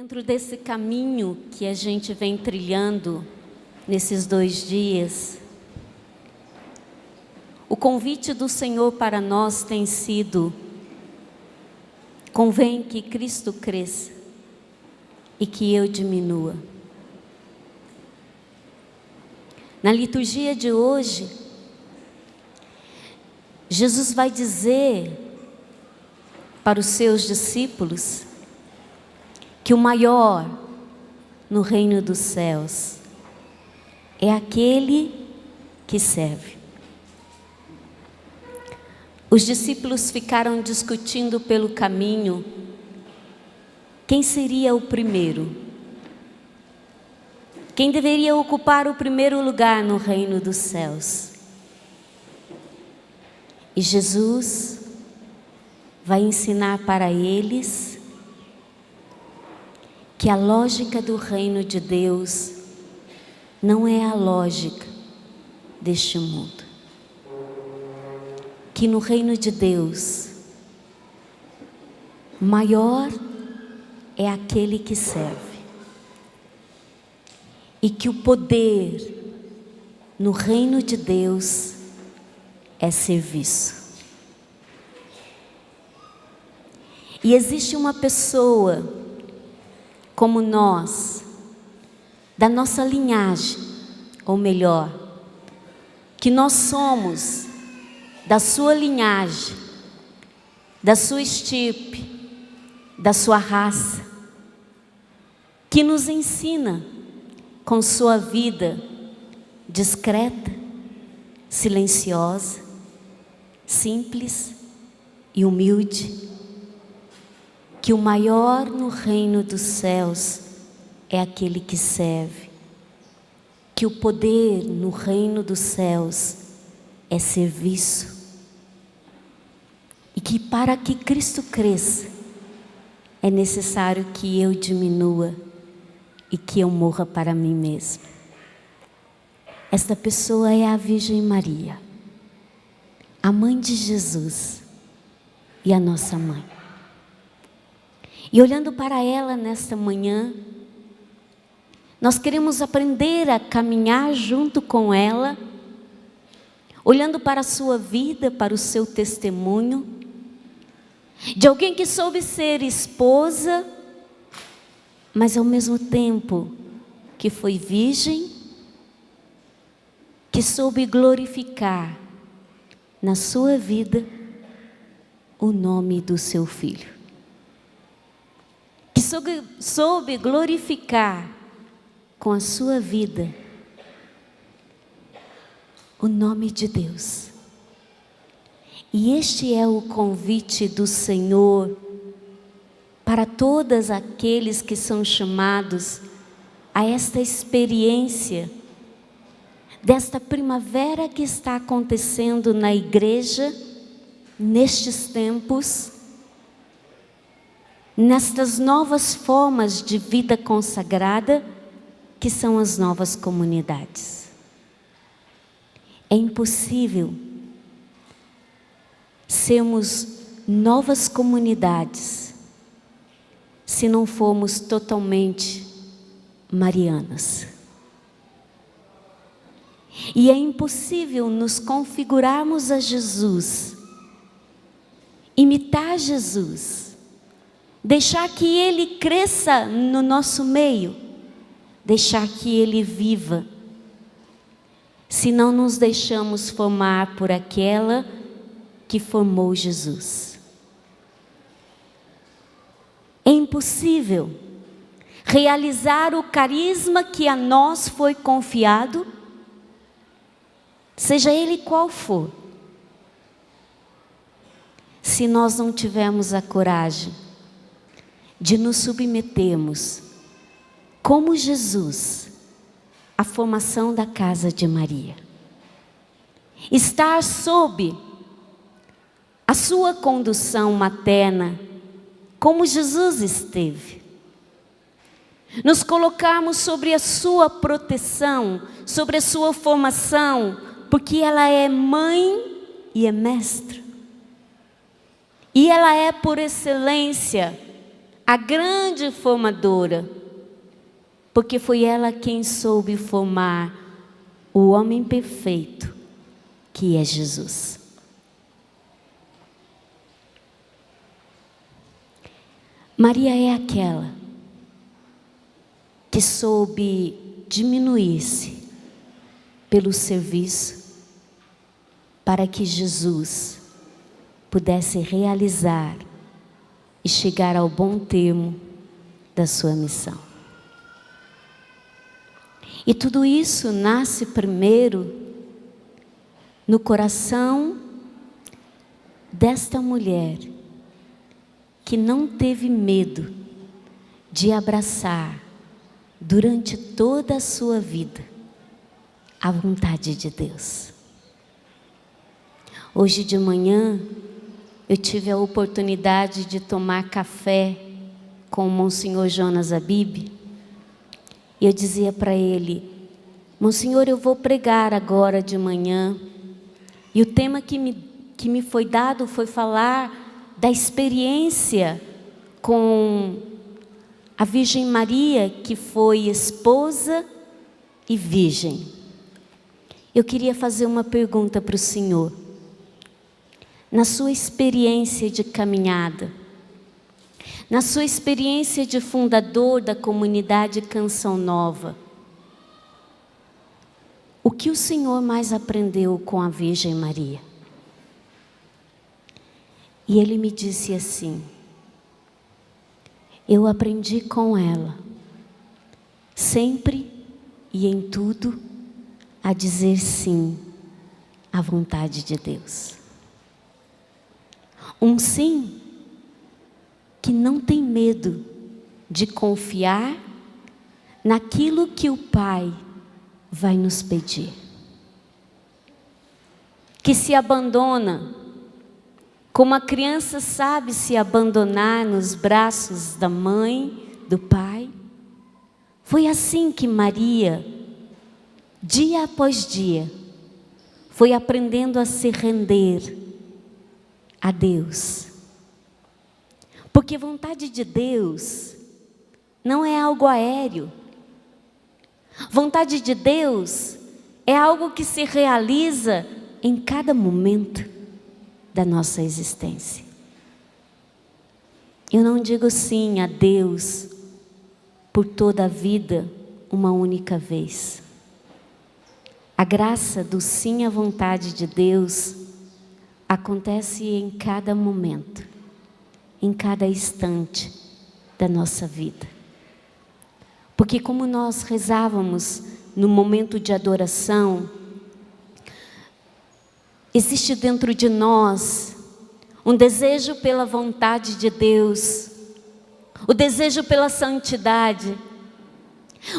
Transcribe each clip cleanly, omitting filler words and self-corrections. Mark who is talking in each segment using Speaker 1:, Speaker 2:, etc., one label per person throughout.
Speaker 1: Dentro desse caminho que a gente vem trilhando nesses 2 dias, o convite do Senhor para nós tem sido: convém que Cristo cresça e que eu diminua. Na liturgia de hoje, Jesus vai dizer para os seus discípulos que o maior no reino dos céus é aquele que serve. Os discípulos ficaram discutindo pelo caminho quem seria o primeiro, quem deveria ocupar o primeiro lugar no reino dos céus. E Jesus vai ensinar para eles que a lógica do reino de Deus não é a lógica deste mundo. Que no reino de Deus, maior é aquele que serve. E que o poder no reino de Deus é serviço. E existe uma pessoa como nós, da nossa linhagem, ou melhor, que nós somos da sua linhagem, da sua estirpe, da sua raça, que nos ensina com sua vida discreta, silenciosa, simples e humilde, que o maior no reino dos céus é aquele que serve, que o poder no reino dos céus é serviço, e que para que Cristo cresça é necessário que eu diminua e que eu morra para mim mesmo. Esta pessoa é a Virgem Maria, a mãe de Jesus e a nossa mãe. E olhando para ela nesta manhã, nós queremos aprender a caminhar junto com ela, olhando para a sua vida, para o seu testemunho, de alguém que soube ser esposa, mas ao mesmo tempo que foi virgem, que soube glorificar na sua vida o nome do seu filho. Que soube glorificar com a sua vida o nome de Deus. E este é o convite do Senhor para todos aqueles que são chamados a esta experiência desta primavera que está acontecendo na igreja nestes tempos, nestas novas formas de vida consagrada, que são as novas comunidades. É impossível sermos novas comunidades se não formos totalmente marianas. E é impossível nos configurarmos a Jesus, imitar Jesus, deixar que Ele cresça no nosso meio, deixar que Ele viva, se não nos deixamos formar por aquela que formou Jesus. É impossível realizar o carisma que a nós foi confiado, seja ele qual for, se nós não tivermos a coragem de nos submetermos, como Jesus, à formação da casa de Maria. Estar sob a sua condução materna, como Jesus esteve. Nos colocarmos sobre a sua proteção, sobre a sua formação, porque ela é mãe e é mestra. E ela é, por excelência, a grande formadora, porque foi ela quem soube formar o homem perfeito, que é Jesus. Maria é aquela que soube diminuir-se pelo serviço para que Jesus pudesse realizar e chegar ao bom termo da sua missão. E tudo isso nasce primeiro no coração desta mulher que não teve medo de abraçar durante toda a sua vida a vontade de Deus. Hoje de manhã eu tive a oportunidade de tomar café com o Monsenhor Jonas Abib, e eu dizia para ele: Monsenhor, eu vou pregar agora de manhã, e o tema que me foi dado foi falar da experiência com a Virgem Maria, que foi esposa e virgem. Eu queria fazer uma pergunta para o Senhor. Na sua experiência de caminhada, na sua experiência de fundador da comunidade Canção Nova, o que o Senhor mais aprendeu com a Virgem Maria? E ele me disse assim: eu aprendi com ela, sempre e em tudo, a dizer sim à vontade de Deus. Um sim que não tem medo de confiar naquilo que o Pai vai nos pedir. Que se abandona, como a criança sabe se abandonar nos braços da mãe, do pai. Foi assim que Maria, dia após dia, foi aprendendo a se render a Deus. Porque vontade de Deus não é algo aéreo. Vontade de Deus é algo que se realiza em cada momento da nossa existência. Eu não digo sim a Deus por toda a vida uma única vez. A graça do sim à vontade de Deus acontece em cada momento, em cada instante da nossa vida. Porque como nós rezávamos no momento de adoração, existe dentro de nós um desejo pela vontade de Deus, o desejo pela santidade,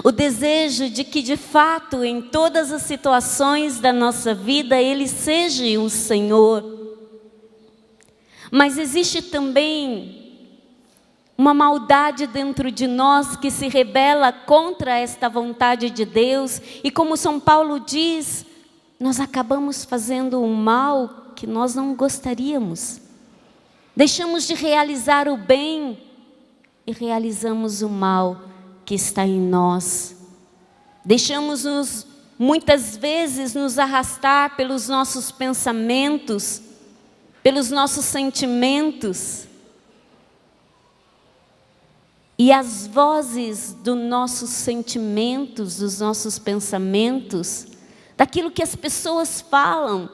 Speaker 1: o desejo de que de fato em todas as situações da nossa vida Ele seja o Senhor. Mas existe também uma maldade dentro de nós que se rebela contra esta vontade de Deus, e como São Paulo diz, nós acabamos fazendo o mal que nós não gostaríamos. Deixamos de realizar o bem e realizamos o mal que está em nós. Deixamos-nos muitas vezes nos arrastar pelos nossos pensamentos, pelos nossos sentimentos. E as vozes dos nossos sentimentos, dos nossos pensamentos, daquilo que as pessoas falam,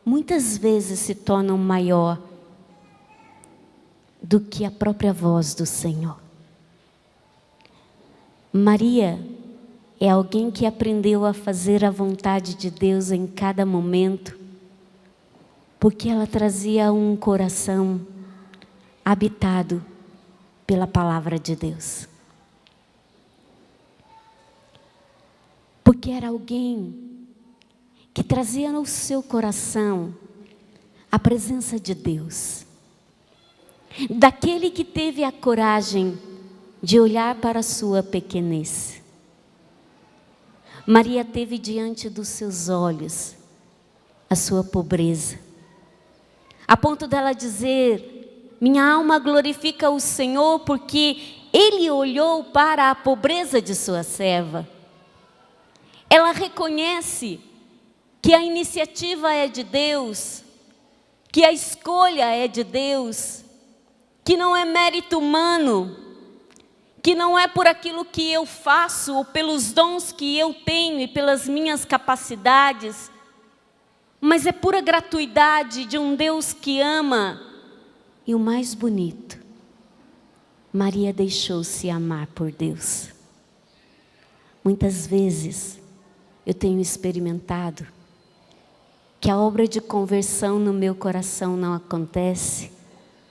Speaker 1: muitas vezes se tornam maior do que a própria voz do Senhor. Maria é alguém que aprendeu a fazer a vontade de Deus em cada momento, porque ela trazia um coração habitado pela palavra de Deus. Porque era alguém que trazia no seu coração a presença de Deus. Daquele que teve a coragem de olhar para a sua pequenez. Maria teve diante dos seus olhos a sua pobreza, a ponto dela dizer: Minha alma glorifica o Senhor porque Ele olhou para a pobreza de sua serva. Ela reconhece que a iniciativa é de Deus, que a escolha é de Deus, que não é mérito humano, que não é por aquilo que eu faço ou pelos dons que eu tenho e pelas minhas capacidades, mas é pura gratuidade de um Deus que ama. E o mais bonito, Maria deixou-se amar por Deus. Muitas vezes eu tenho experimentado que a obra de conversão no meu coração não acontece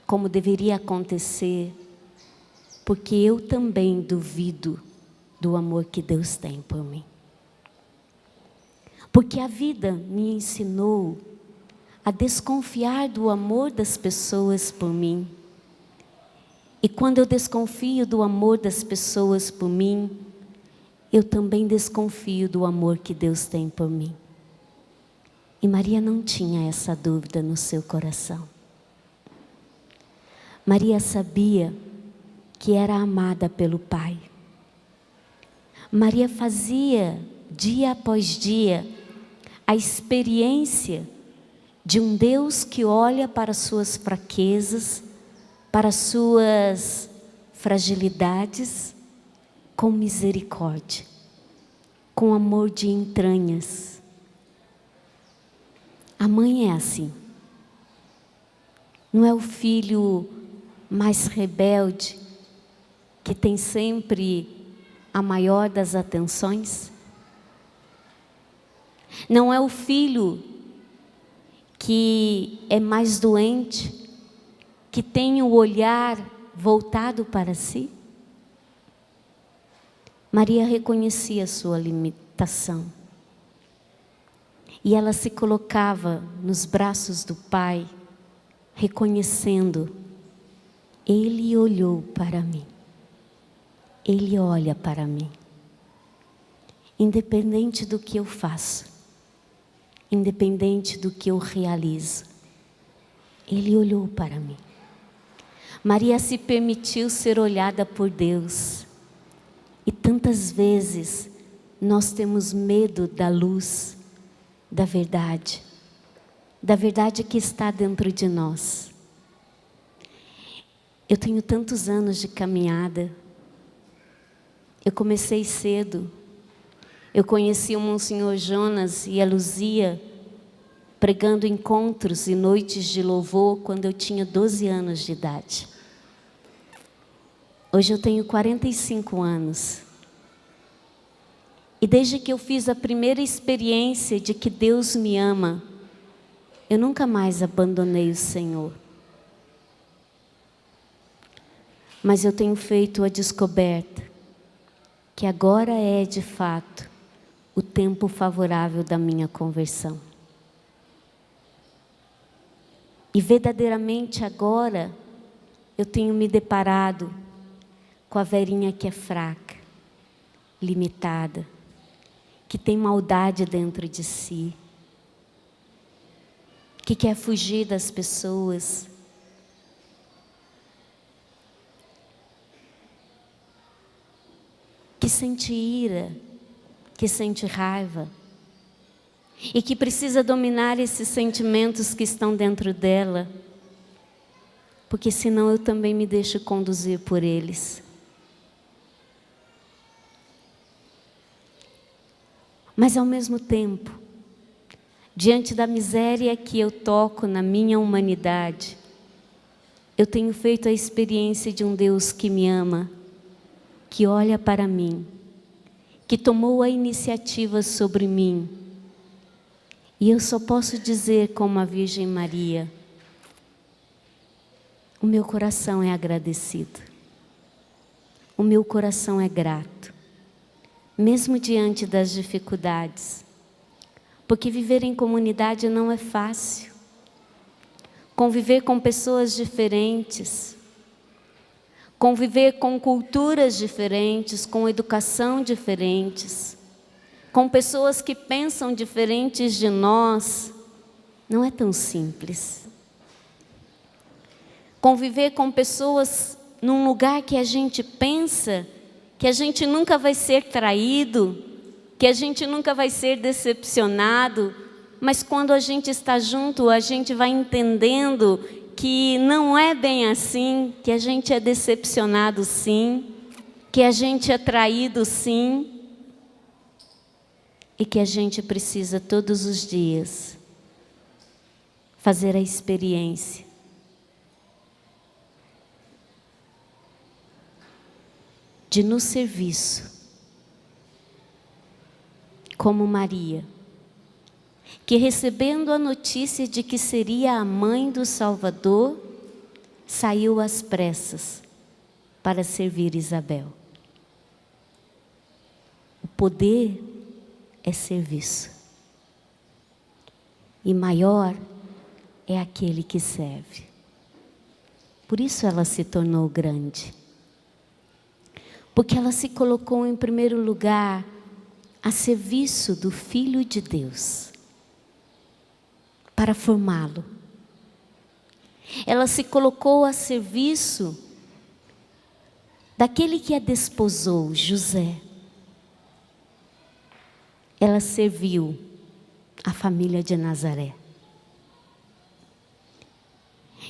Speaker 1: como deveria acontecer, porque eu também duvido do amor que Deus tem por mim. Porque a vida me ensinou a desconfiar do amor das pessoas por mim. E quando eu desconfio do amor das pessoas por mim, eu também desconfio do amor que Deus tem por mim. E Maria não tinha essa dúvida no seu coração. Maria sabia que era amada pelo Pai. Maria fazia, dia após dia, a experiência de um Deus que olha para suas fraquezas, para suas fragilidades, com misericórdia, com amor de entranhas. A mãe é assim. Não é o filho mais rebelde, que tem sempre a maior das atenções? Não é o filho que é mais doente, que tem o olhar voltado para si? Maria reconhecia a sua limitação. E ela se colocava nos braços do Pai, reconhecendo: Ele olhou para mim. Ele olha para mim. Independente do que eu faço, independente do que eu realizo, Ele olhou para mim. Maria se permitiu ser olhada por Deus. E tantas vezes nós temos medo da luz, da verdade que está dentro de nós. Eu tenho tantos anos de caminhada. Eu comecei cedo. Eu conheci o Monsenhor Jonas e a Luzia pregando encontros e noites de louvor quando eu tinha 12 anos de idade. Hoje eu tenho 45 anos. E desde que eu fiz a primeira experiência de que Deus me ama, eu nunca mais abandonei o Senhor. Mas eu tenho feito a descoberta que agora é de fato o tempo favorável da minha conversão. E verdadeiramente agora eu tenho me deparado com a Verinha que é fraca, limitada, que tem maldade dentro de si, que quer fugir das pessoas, que sente ira, que sente raiva, e que precisa dominar esses sentimentos que estão dentro dela, porque senão eu também me deixo conduzir por eles. Mas ao mesmo tempo, diante da miséria que eu toco na minha humanidade, eu tenho feito a experiência de um Deus que me ama, que olha para mim, que tomou a iniciativa sobre mim. E eu só posso dizer como a Virgem Maria: o meu coração é agradecido, o meu coração é grato, mesmo diante das dificuldades, porque viver em comunidade não é fácil. Conviver com pessoas diferentes, conviver com culturas diferentes, com educação diferentes, com pessoas que pensam diferentes de nós, não é tão simples. conviver com pessoas num lugar que a gente pensa que a gente nunca vai ser traído, que a gente nunca vai ser decepcionado, mas quando a gente está junto, a gente vai entendendo que não é bem assim, que a gente é decepcionado sim, que a gente é traído sim, e que a gente precisa todos os dias fazer a experiência de no serviço, como Maria, que recebendo a notícia de que seria a mãe do Salvador, saiu às pressas para servir Isabel. O poder é serviço, e maior é aquele que serve. Por isso ela se tornou grande, porque ela se colocou em primeiro lugar a serviço do Filho de Deus, para formá-lo. Ela se colocou a serviço daquele que a desposou, José. Ela serviu a família de Nazaré.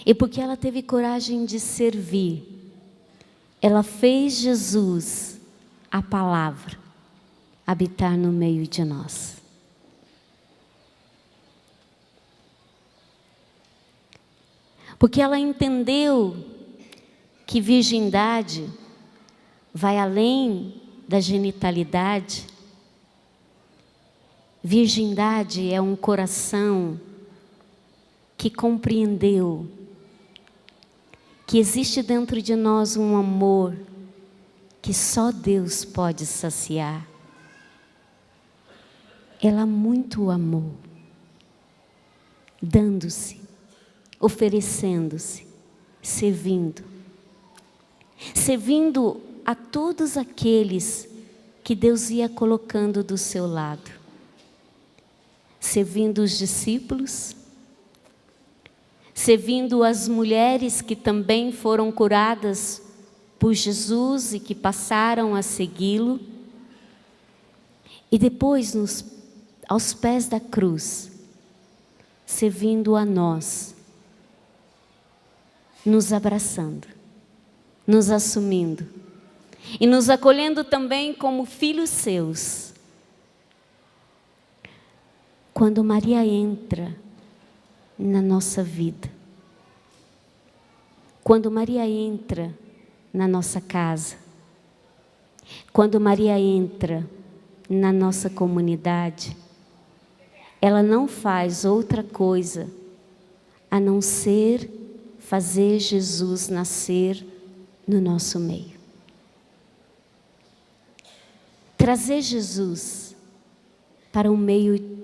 Speaker 1: E porque ela teve coragem de servir, ela fez Jesus, a palavra, habitar no meio de nós. Porque ela entendeu que virgindade vai além da genitalidade. Virgindade é um coração que compreendeu que existe dentro de nós um amor que só Deus pode saciar. Ela muito o amou, dando-se, oferecendo-se, servindo a todos aqueles que Deus ia colocando do seu lado, servindo os discípulos, servindo as mulheres que também foram curadas por Jesus e que passaram a segui-lo, e depois aos pés da cruz, servindo a nós, nos abraçando, nos assumindo e nos acolhendo também como filhos seus. Quando Maria entra na nossa vida, quando Maria entra na nossa casa, quando Maria entra na nossa comunidade, ela não faz outra coisa a não ser fazer Jesus nascer no nosso meio. Trazer Jesus para o meio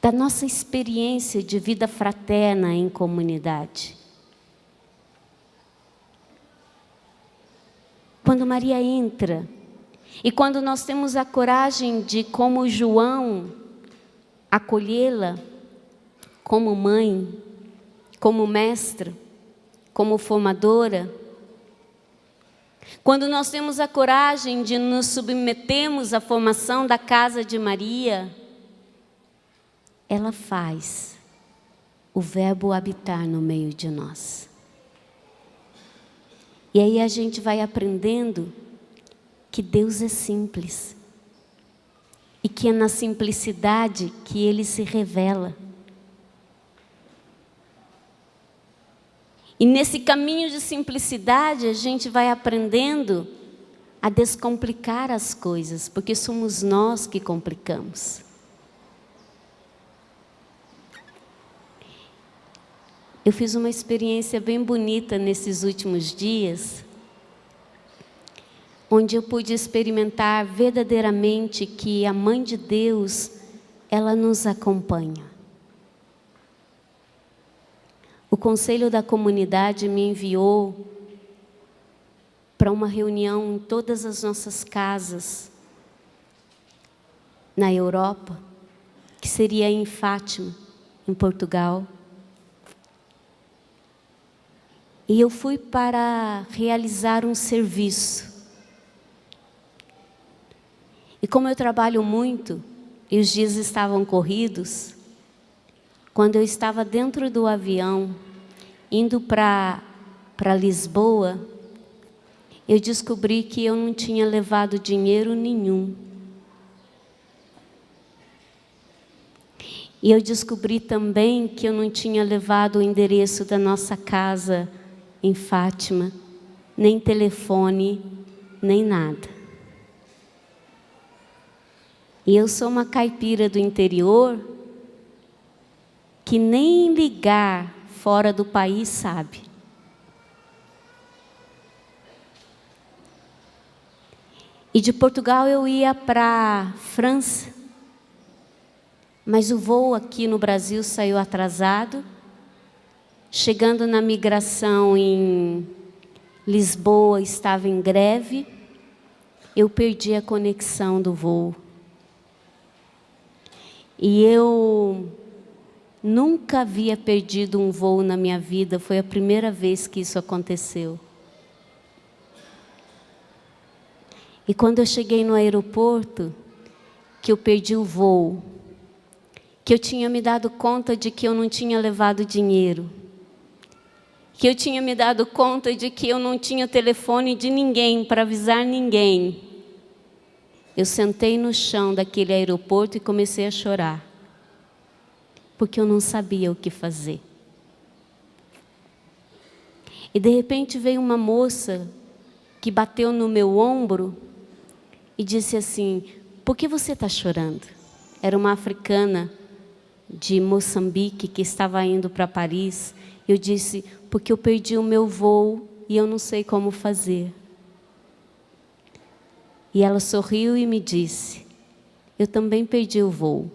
Speaker 1: da nossa experiência de vida fraterna em comunidade. Quando Maria entra, e quando nós temos a coragem de, como João, acolhê-la como mãe, como mestra, como formadora, quando nós temos a coragem de nos submetermos à formação da casa de Maria, ela faz o Verbo habitar no meio de nós. E aí a gente vai aprendendo que Deus é simples e que é na simplicidade que Ele se revela. E nesse caminho de simplicidade a gente vai aprendendo a descomplicar as coisas, porque somos nós que complicamos. Eu fiz uma experiência bem bonita nesses últimos dias, onde eu pude experimentar verdadeiramente que a Mãe de Deus, ela nos acompanha. O Conselho da Comunidade me enviou para uma reunião em todas as nossas casas na Europa, que seria em Fátima, em Portugal. E eu fui para realizar um serviço. E como eu trabalho muito, e os dias estavam corridos, quando eu estava dentro do avião, indo para Lisboa, eu descobri que eu não tinha levado dinheiro nenhum. E eu descobri também que eu não tinha levado o endereço da nossa casa em Fátima, nem telefone, nem nada. E eu sou uma caipira do interior que nem ligar fora do país sabe. E de Portugal eu ia para França, mas o voo aqui no Brasil saiu atrasado. Chegando na migração em Lisboa, estava em greve, eu perdi a conexão do voo. E eu nunca havia perdido um voo na minha vida, foi a primeira vez que isso aconteceu. E quando eu cheguei no aeroporto, que eu perdi o voo, que eu tinha me dado conta de que eu não tinha levado dinheiro, que eu tinha me dado conta de que eu não tinha telefone de ninguém para avisar ninguém. Eu sentei no chão daquele aeroporto e comecei a chorar, porque eu não sabia o que fazer. E de repente veio uma moça que bateu no meu ombro e disse assim: por que você está chorando? Era uma africana de Moçambique que estava indo para Paris. Eu disse: porque eu perdi o meu voo e eu não sei como fazer. E ela sorriu e me disse: eu também perdi o voo.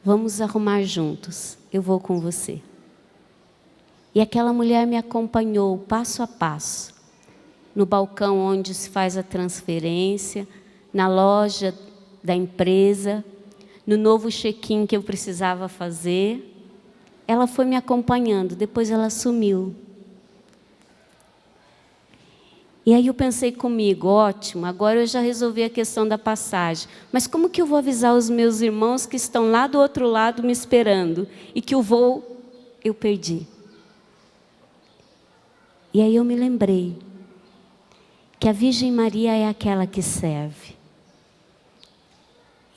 Speaker 1: Vamos arrumar juntos, eu vou com você. E aquela mulher me acompanhou passo a passo, no balcão onde se faz a transferência, na loja da empresa, no novo check-in que eu precisava fazer. Ela foi me acompanhando, depois ela sumiu. E aí eu pensei comigo: ótimo, agora eu já resolvi a questão da passagem, mas como que eu vou avisar os meus irmãos que estão lá do outro lado me esperando e que o voo eu perdi? E aí eu me lembrei que a Virgem Maria é aquela que serve.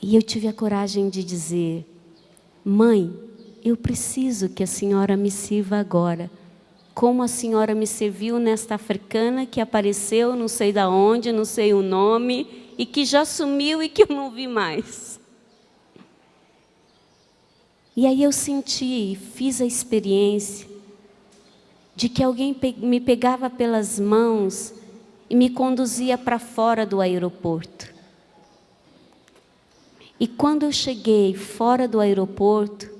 Speaker 1: E eu tive a coragem de dizer: mãe, eu preciso que a senhora me sirva agora, como a senhora me serviu nesta africana que apareceu, não sei da onde, não sei o nome, e que já sumiu e que eu não vi mais. E aí eu senti, fiz a experiência de que alguém me pegava pelas mãos e me conduzia para fora do aeroporto. E quando eu cheguei fora do aeroporto,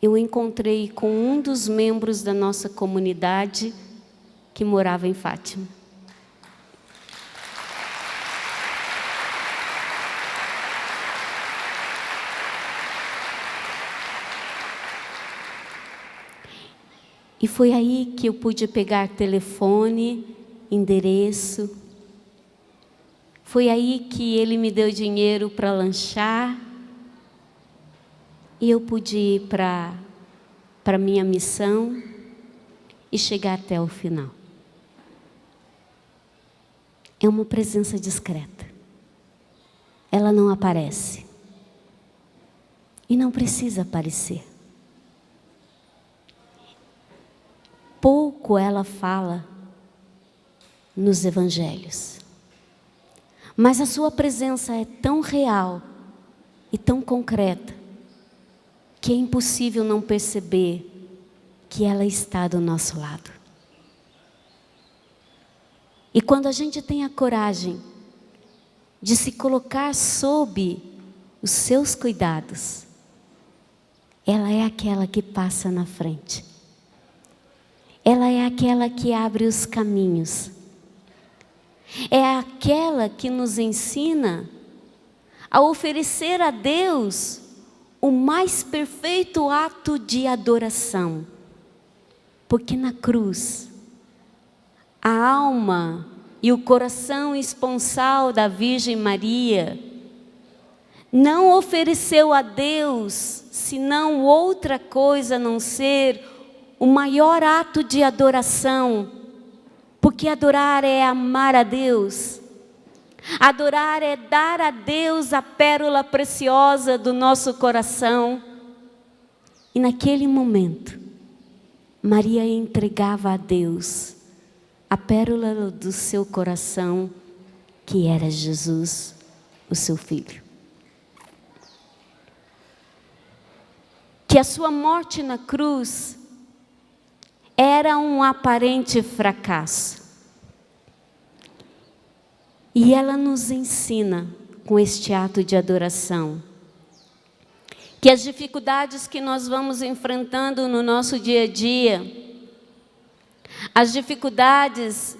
Speaker 1: eu encontrei com um dos membros da nossa comunidade que morava em Fátima. E foi aí que eu pude pegar telefone, endereço. Foi aí que ele me deu dinheiro para lanchar. E eu pude ir para a minha missão e chegar até o final. É uma presença discreta. Ela não aparece. E não precisa aparecer. Pouco ela fala nos evangelhos. Mas a sua presença é tão real e tão concreta que é impossível não perceber que ela está do nosso lado. E quando a gente tem a coragem de se colocar sob os seus cuidados, ela é aquela que passa na frente. Ela é aquela que abre os caminhos. É aquela que nos ensina a oferecer a Deus o mais perfeito ato de adoração. Porque na cruz, a alma e o coração esponsal da Virgem Maria não ofereceu a Deus senão outra coisa a não ser o maior ato de adoração. Porque adorar é amar a Deus. Adorar é dar a Deus a pérola preciosa do nosso coração. E naquele momento, Maria entregava a Deus a pérola do seu coração, que era Jesus, o seu filho. Que a sua morte na cruz era um aparente fracasso. E ela nos ensina, com este ato de adoração, que as dificuldades que nós vamos enfrentando no nosso dia a dia, as dificuldades,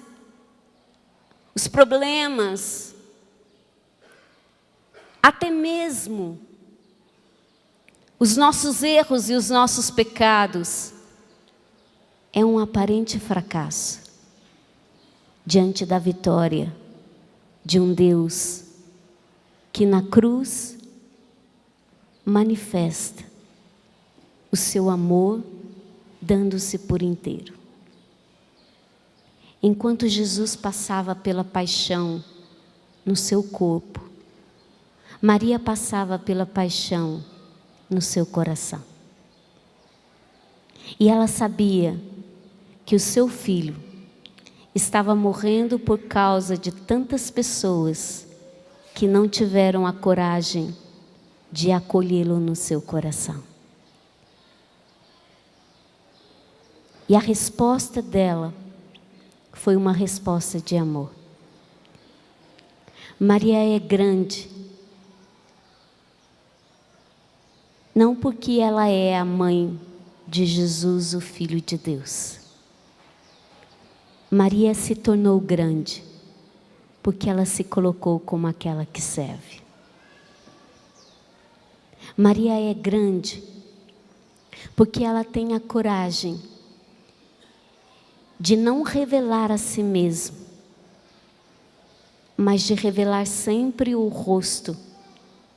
Speaker 1: os problemas, até mesmo os nossos erros e os nossos pecados, é um aparente fracasso diante da vitória de um Deus que na cruz manifesta o seu amor, dando-se por inteiro. Enquanto Jesus passava pela paixão no seu corpo, Maria passava pela paixão no seu coração. E ela sabia que o seu filho estava morrendo por causa de tantas pessoas que não tiveram a coragem de acolhê-lo no seu coração. E a resposta dela foi uma resposta de amor. Maria é grande, não porque ela é a mãe de Jesus, o Filho de Deus. Maria se tornou grande porque ela se colocou como aquela que serve. Maria é grande porque ela tem a coragem de não revelar a si mesma, mas de revelar sempre o rosto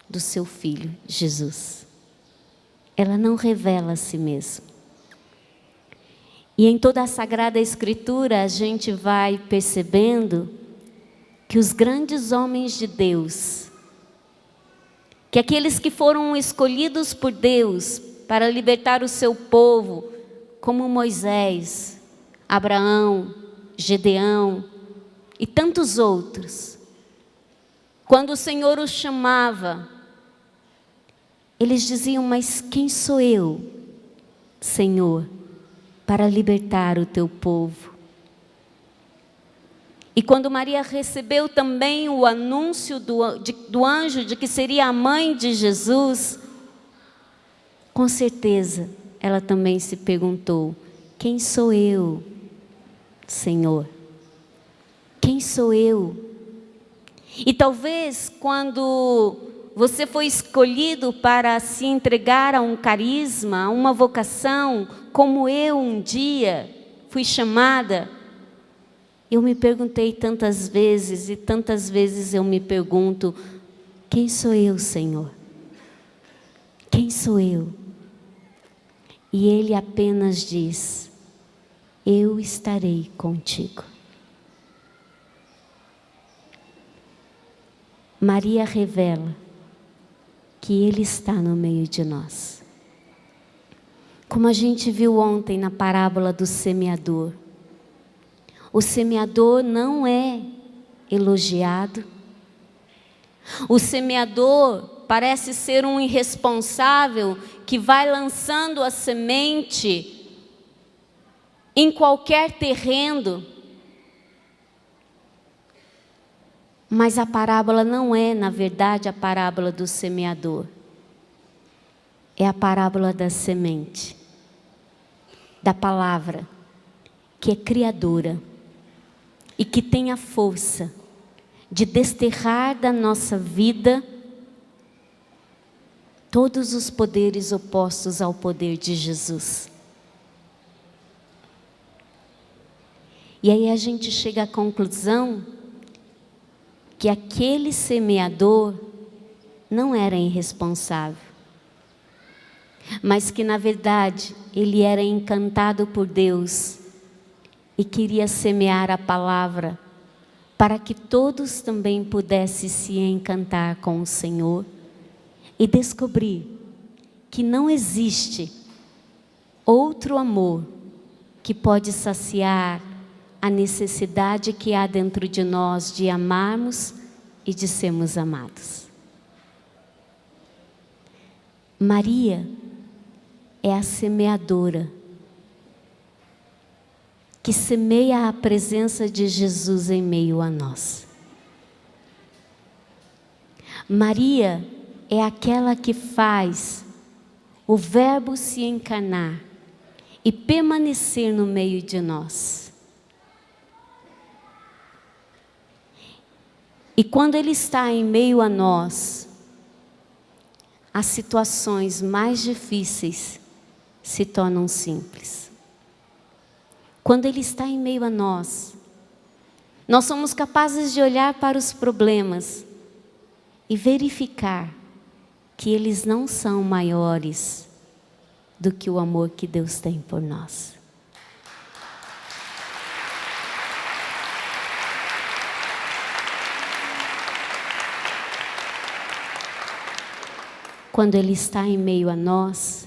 Speaker 1: do seu Filho, Jesus. Ela não revela a si mesma. E em toda a Sagrada Escritura a gente vai percebendo que os grandes homens de Deus, que aqueles que foram escolhidos por Deus para libertar o seu povo, como Moisés, Abraão, Gedeão e tantos outros, quando o Senhor os chamava, eles diziam: mas quem sou eu, Senhor, para libertar o teu povo? E quando Maria recebeu também o anúncio do anjo de que seria a mãe de Jesus, com certeza ela também se perguntou: quem sou eu, Senhor? Quem sou eu? E talvez quando você foi escolhido para se entregar a um carisma, a uma vocação, como eu um dia fui chamada, eu me perguntei tantas vezes, e tantas vezes eu me pergunto: quem sou eu, Senhor? Quem sou eu? E Ele apenas diz: eu estarei contigo. Maria revela que Ele está no meio de nós. Como a gente viu ontem na parábola do semeador, o semeador não é elogiado. O semeador parece ser um irresponsável que vai lançando a semente em qualquer terreno. Mas a parábola não é, na verdade, a parábola do semeador. É a parábola da semente, da palavra, que é criadora e que tem a força de desterrar da nossa vida todos os poderes opostos ao poder de Jesus. E aí a gente chega à conclusão que aquele semeador não era irresponsável, mas que na verdade ele era encantado por Deus e queria semear a palavra para que todos também pudessem se encantar com o Senhor e descobrir que não existe outro amor que pode saciar a necessidade que há dentro de nós de amarmos e de sermos amados. Maria é a semeadora que semeia a presença de Jesus em meio a nós. Maria é aquela que faz o Verbo se encarnar e permanecer no meio de nós. E quando Ele está em meio a nós, as situações mais difíceis se tornam simples. Quando Ele está em meio a nós, nós somos capazes de olhar para os problemas e verificar que eles não são maiores do que o amor que Deus tem por nós. Quando Ele está em meio a nós,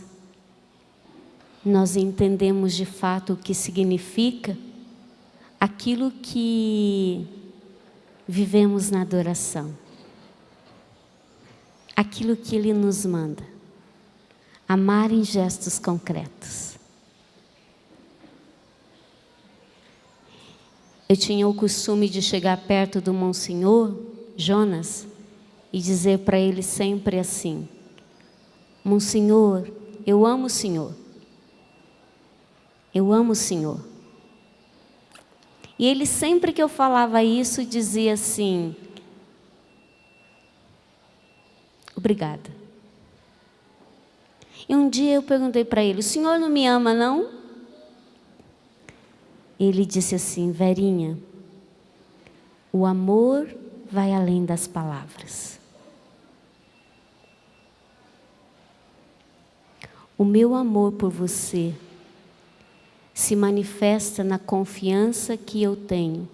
Speaker 1: nós entendemos de fato o que significa aquilo que vivemos na adoração. Aquilo que Ele nos manda. Amar em gestos concretos. Eu tinha o costume de chegar perto do Monsenhor Jonas e dizer para ele sempre assim: Monsenhor, eu amo o Senhor. Eu amo o Senhor. E ele sempre que eu falava isso dizia assim: obrigada. E um dia eu perguntei para ele: o senhor não me ama, não? Ele disse assim: Verinha, o amor vai além das palavras. O meu amor por você se manifesta na confiança que eu tenho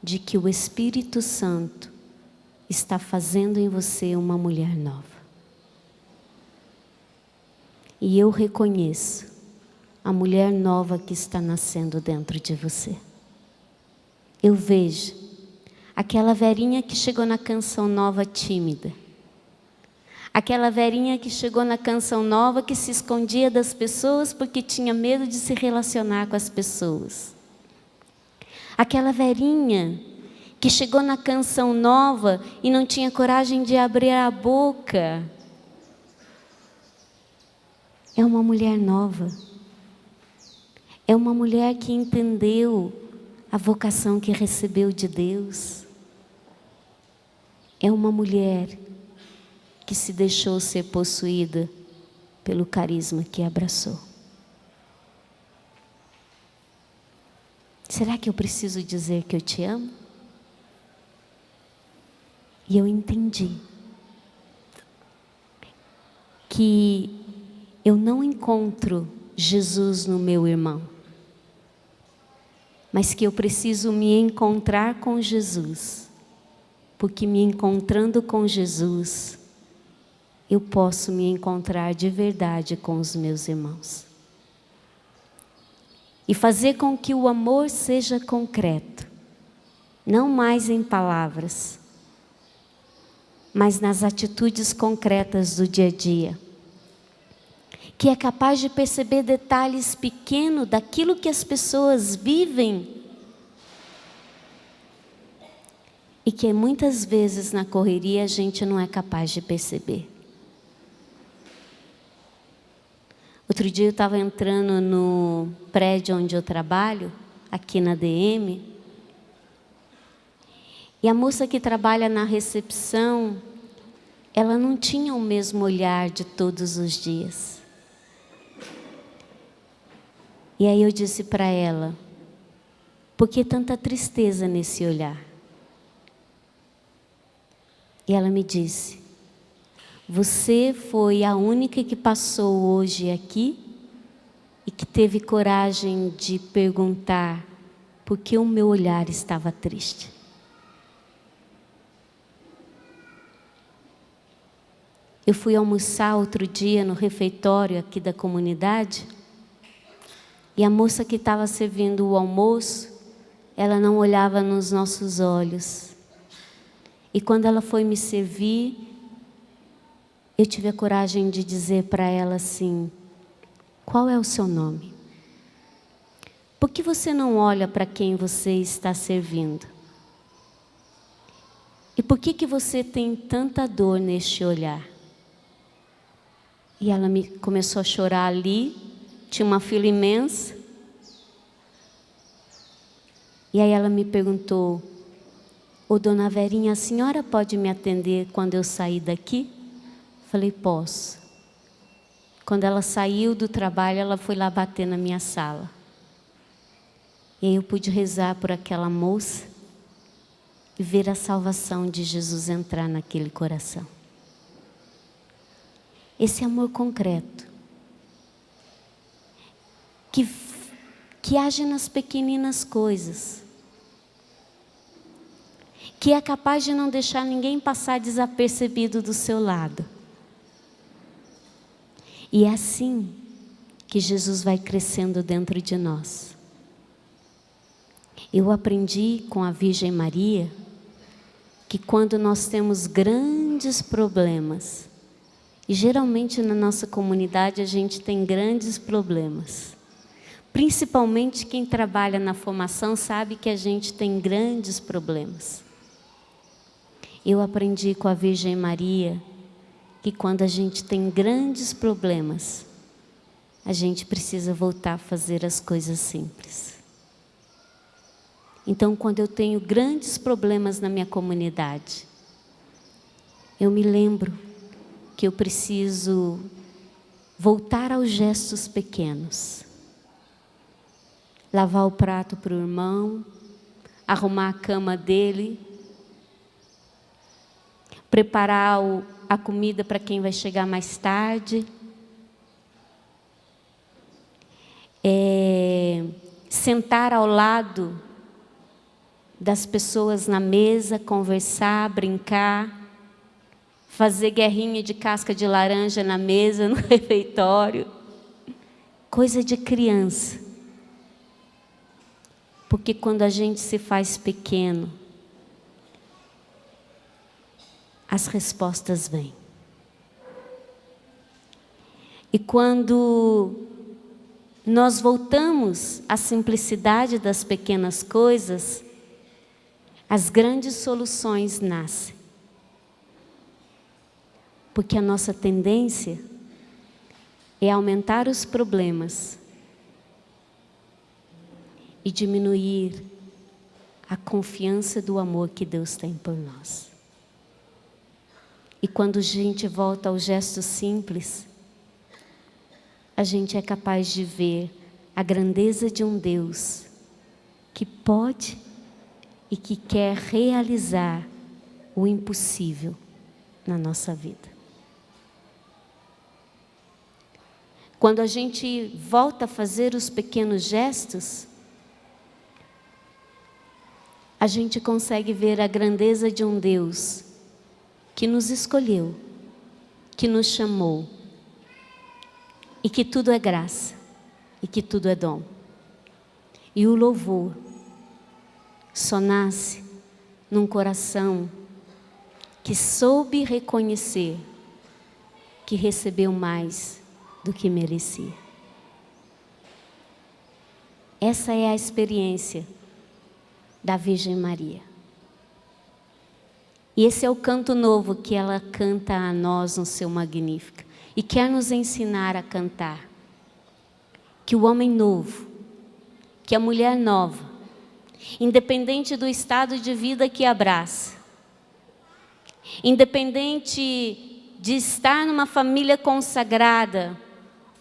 Speaker 1: de que o Espírito Santo está fazendo em você uma mulher nova. E eu reconheço a mulher nova que está nascendo dentro de você. Eu vejo aquela Verinha que chegou na canção nova tímida. Aquela Verinha que chegou na canção nova que se escondia das pessoas porque tinha medo de se relacionar com as pessoas. Aquela Verinha que chegou na canção nova e não tinha coragem de abrir a boca. É uma mulher nova. É uma mulher que entendeu a vocação que recebeu de Deus. É uma mulher que se deixou ser possuída pelo carisma que abraçou. Será que eu preciso dizer que eu te amo? E eu entendi que eu não encontro Jesus no meu irmão, mas que eu preciso me encontrar com Jesus, porque me encontrando com Jesus, eu posso me encontrar de verdade com os meus irmãos. E fazer com que o amor seja concreto, não mais em palavras, mas nas atitudes concretas do dia a dia. Que é capaz de perceber detalhes pequenos daquilo que as pessoas vivem. E que muitas vezes na correria a gente não é capaz de perceber. Outro dia eu estava entrando no prédio onde eu trabalho, aqui na DM, e a moça que trabalha na recepção, ela não tinha o mesmo olhar de todos os dias. E aí eu disse para ela: Por que tanta tristeza nesse olhar? E ela me disse: você foi a única que passou hoje aqui e que teve coragem de perguntar por que o meu olhar estava triste. Eu fui almoçar outro dia no refeitório aqui da comunidade e a moça que estava servindo o almoço, ela não olhava nos nossos olhos. E quando ela foi me servir, eu tive a coragem de dizer para ela assim: qual é o seu nome? Por que você não olha para quem você está servindo? E por que você tem tanta dor neste olhar? E ela começou a chorar ali, tinha uma fila imensa. E aí ela me perguntou: ô dona Verinha, a senhora pode me atender quando eu sair daqui? Falei: posso. Quando ela saiu do trabalho, ela foi lá bater na minha sala. E aí eu pude rezar por aquela moça e ver a salvação de Jesus entrar naquele coração. Esse amor concreto, que age nas pequeninas coisas, que é capaz de não deixar ninguém passar desapercebido do seu lado. E é assim que Jesus vai crescendo dentro de nós. Eu aprendi com a Virgem Maria que quando nós temos grandes problemas, e geralmente na nossa comunidade a gente tem grandes problemas, principalmente quem trabalha na formação sabe que a gente tem grandes problemas. Eu aprendi com a Virgem Maria que quando a gente tem grandes problemas, a gente precisa voltar a fazer as coisas simples. Então, quando eu tenho grandes problemas na minha comunidade, eu me lembro que eu preciso voltar aos gestos pequenos. Lavar o prato para o irmão, arrumar a cama dele, preparar a comida para quem vai chegar mais tarde, sentar ao lado das pessoas na mesa, conversar, brincar, fazer guerrinha de casca de laranja na mesa, no refeitório. Coisa de criança. Porque quando a gente se faz pequeno, as respostas vêm. E quando nós voltamos à simplicidade das pequenas coisas, as grandes soluções nascem. Porque a nossa tendência é aumentar os problemas e diminuir a confiança do amor que Deus tem por nós. E quando a gente volta ao gesto simples, a gente é capaz de ver a grandeza de um Deus que pode e que quer realizar o impossível na nossa vida. Quando a gente volta a fazer os pequenos gestos, a gente consegue ver a grandeza de um Deus que nos escolheu, que nos chamou, e que tudo é graça, e que tudo é dom. E o louvor só nasce num coração que soube reconhecer que recebeu mais do que merecia. Essa é a experiência da Virgem Maria. E esse é o canto novo que ela canta a nós no seu Magnífica. E quer nos ensinar a cantar. Que o homem novo, que a mulher nova, independente do estado de vida que abraça, independente de estar numa família consagrada,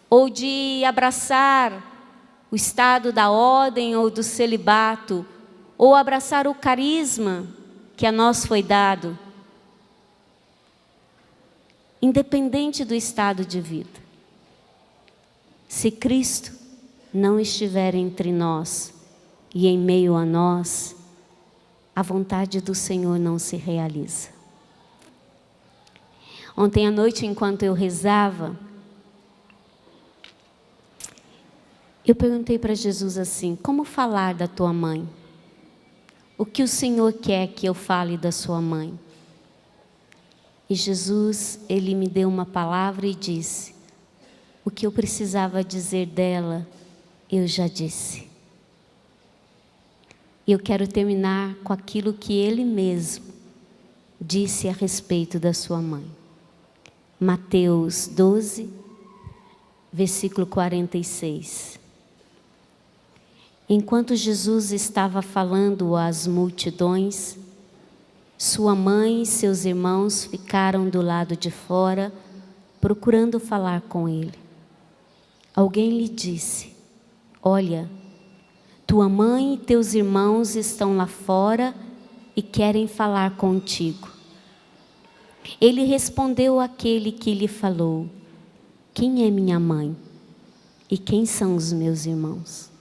Speaker 1: ou de abraçar o estado da ordem ou do celibato, ou abraçar o carisma que a nós foi dado, independente do estado de vida. Se Cristo não estiver entre nós e em meio a nós, a vontade do Senhor não se realiza. Ontem à noite, enquanto eu rezava, eu perguntei para Jesus assim: como falar da tua mãe? O que o Senhor quer que eu fale da sua mãe? E Jesus, Ele me deu uma palavra e disse: o que eu precisava dizer dela, eu já disse. E eu quero terminar com aquilo que Ele mesmo disse a respeito da sua mãe. Mateus 12, versículo 46. Enquanto Jesus estava falando às multidões, sua mãe e seus irmãos ficaram do lado de fora, procurando falar com ele. Alguém lhe disse: olha, tua mãe e teus irmãos estão lá fora e querem falar contigo. Ele respondeu àquele que lhe falou: quem é minha mãe? E quem são os meus irmãos?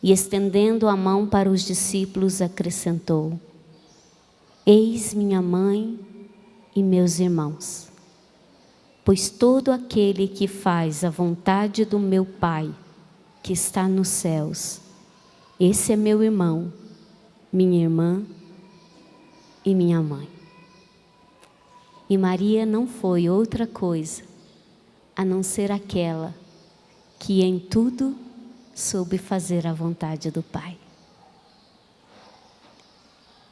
Speaker 1: E estendendo a mão para os discípulos, acrescentou: eis minha mãe e meus irmãos. Pois todo aquele que faz a vontade do meu Pai, que está nos céus, esse é meu irmão, minha irmã e minha mãe. E Maria não foi outra coisa a não ser aquela que em tudo soube fazer a vontade do Pai.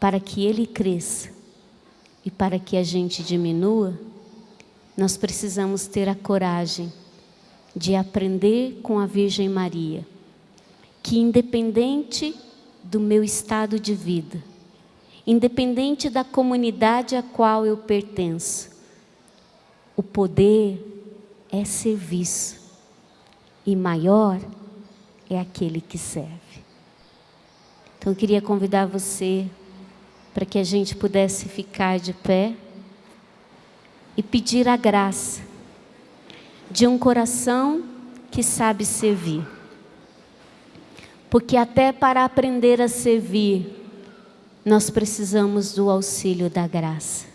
Speaker 1: Para que Ele cresça e para que a gente diminua, nós precisamos ter a coragem de aprender com a Virgem Maria, que independente do meu estado de vida, independente da comunidade a qual eu pertenço, o poder é serviço e maior é aquele que serve. Então eu queria convidar você para que a gente pudesse ficar de pé e pedir a graça de um coração que sabe servir. Porque até para aprender a servir, nós precisamos do auxílio da graça.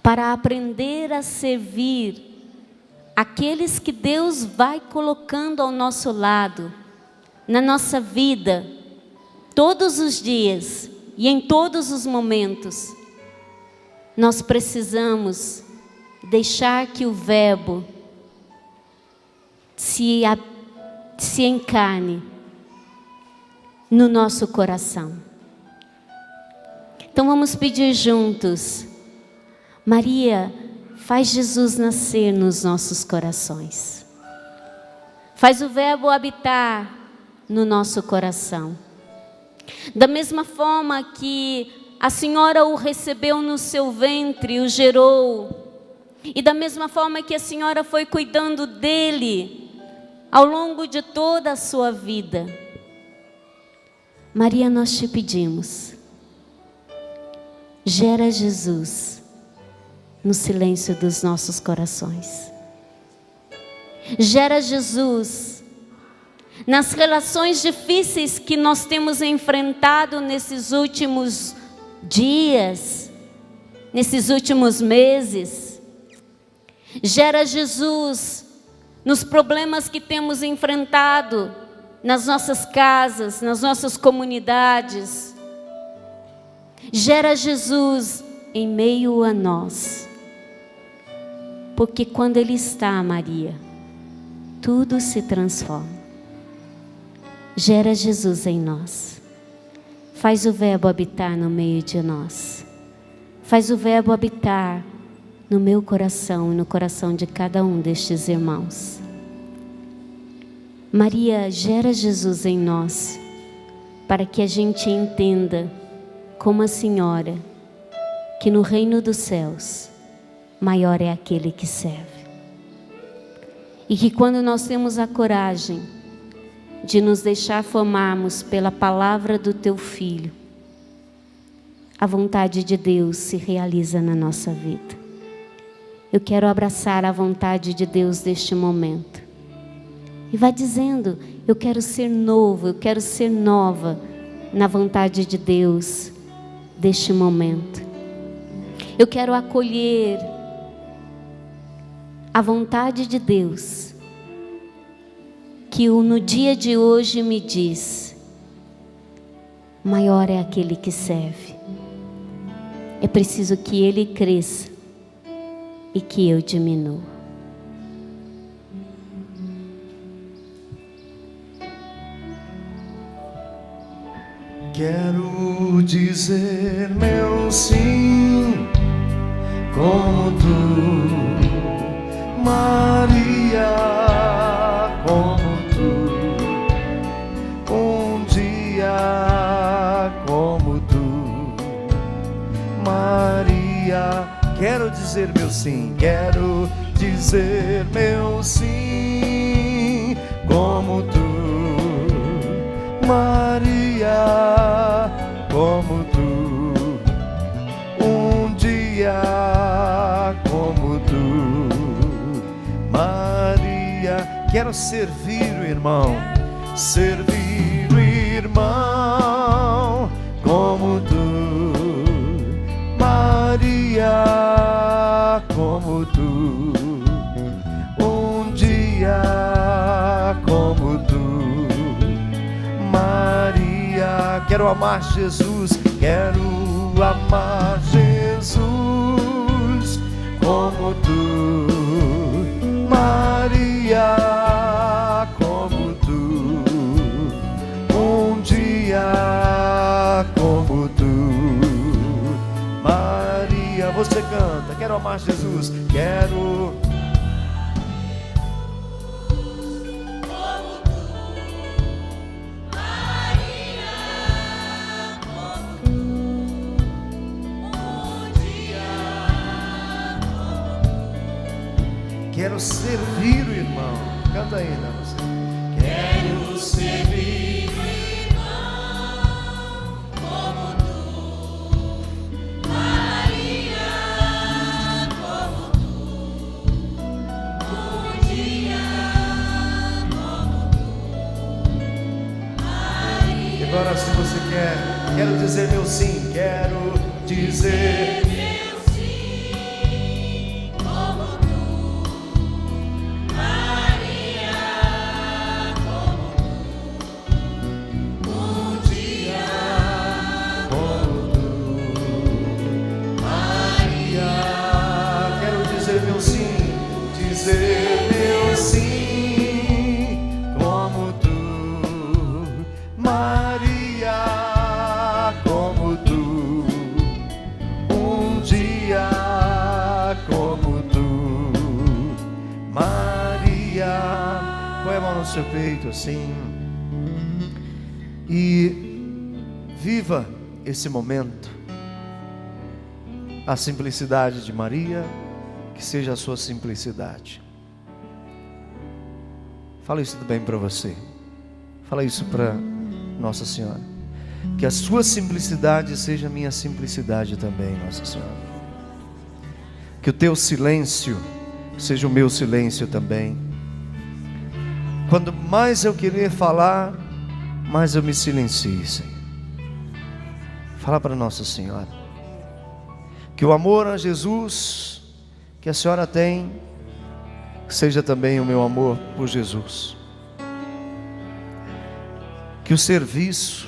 Speaker 1: Para aprender a servir aqueles que Deus vai colocando ao nosso lado, na nossa vida, todos os dias e em todos os momentos, nós precisamos deixar que o Verbo se encarne no nosso coração. Então vamos pedir juntos: Maria, faz Jesus nascer nos nossos corações. Faz o Verbo habitar no nosso coração. Da mesma forma que a Senhora o recebeu no seu ventre, o gerou, e da mesma forma que a Senhora foi cuidando dele ao longo de toda a sua vida, Maria, nós te pedimos, gera Jesus no silêncio dos nossos corações. Gera Jesus nas relações difíceis que nós temos enfrentado nesses últimos dias, nesses últimos meses. Gera Jesus nos problemas que temos enfrentado nas nossas casas, nas nossas comunidades. Gera Jesus em meio a nós. Porque quando Ele está, Maria, tudo se transforma. Gera Jesus em nós. Faz o Verbo habitar no meio de nós. Faz o Verbo habitar no meu coração e no coração de cada um destes irmãos. Maria, gera Jesus em nós, para que a gente entenda, como a Senhora, que no reino dos céus, maior é aquele que serve. E que quando nós temos a coragem de nos deixar formarmos pela palavra do Teu Filho, a vontade de Deus se realiza na nossa vida. Eu quero abraçar a vontade de Deus deste momento. E vá dizendo: eu quero ser novo, eu quero ser nova na vontade de Deus deste momento. Eu quero acolher a vontade de Deus, que no dia de hoje me diz: maior é aquele que serve. É preciso que Ele cresça e que eu diminua.
Speaker 2: Quero dizer meu sim, como tu, Maria, como tu, um dia como tu, Maria. Quero dizer meu sim, quero dizer meu sim, como tu, Maria, como tu, um dia como tu, Maria. Quero servir o irmão, servir o irmão, como tu, Maria, como tu, um dia como tu, Maria. Quero amar Jesus, quero amar Jesus, como tu, Maria, como tu, um dia como tu, Maria. Você canta: quero amar Jesus, quero. Quero servir o irmão. Canta ainda você. Quero servir o irmão, como tu, Maria, como tu, um dia como tu, Maria. E agora, se você quer, quero dizer meu sim, quero dizer. Seu peito assim e viva esse momento, a simplicidade de Maria, que seja a sua simplicidade. Fala isso bem para você, fala isso para Nossa Senhora, que a sua simplicidade seja a minha simplicidade também, Nossa Senhora, que o teu silêncio seja o meu silêncio também. Quando mais eu querer falar, mais eu me silencio, Senhor. Fala para Nossa Senhora que o amor a Jesus que a Senhora tem seja também o meu amor por Jesus. Que o serviço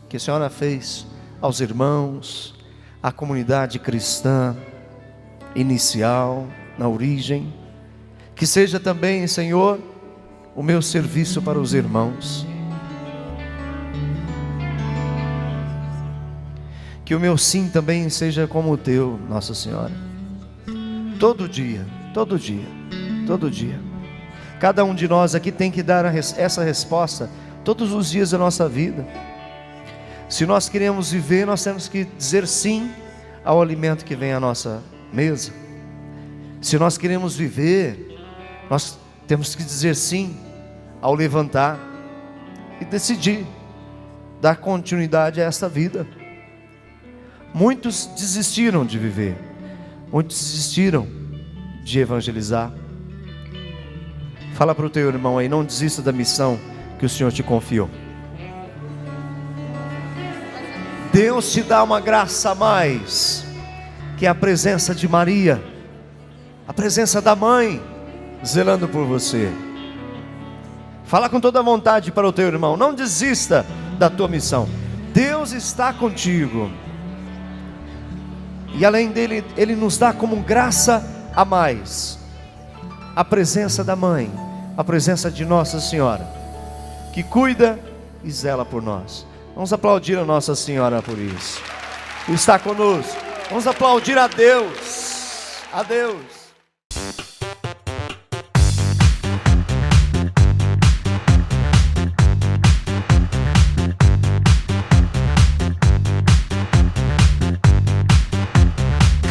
Speaker 2: que a Senhora fez aos irmãos, à comunidade cristã inicial, na origem, que seja também, Senhor, o meu serviço para os irmãos. Que o meu sim também seja como o teu, Nossa Senhora. Todo dia, todo dia, todo dia. Cada um de nós aqui tem que dar essa resposta todos os dias da nossa vida. Se nós queremos viver, nós temos que dizer sim ao alimento que vem à nossa mesa. Se nós queremos viver, nós Temos que dizer sim ao levantar e decidir dar continuidade a esta vida. Muitos desistiram de viver, muitos desistiram de evangelizar. Fala para o teu irmão aí, não desista da missão que o Senhor te confiou. Deus te dá uma graça a mais, que é a presença de Maria, a presença da mãe, zelando por você. Fala com toda a vontade para o teu irmão, não desista da tua missão. Deus está contigo. E além dele, Ele nos dá como graça a mais a presença da mãe, a presença de Nossa Senhora, que cuida e zela por nós. Vamos aplaudir a Nossa Senhora por isso, que está conosco. Vamos aplaudir a Deus, a Deus.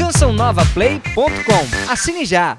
Speaker 3: CançãoNovaPlay.com. Assine já!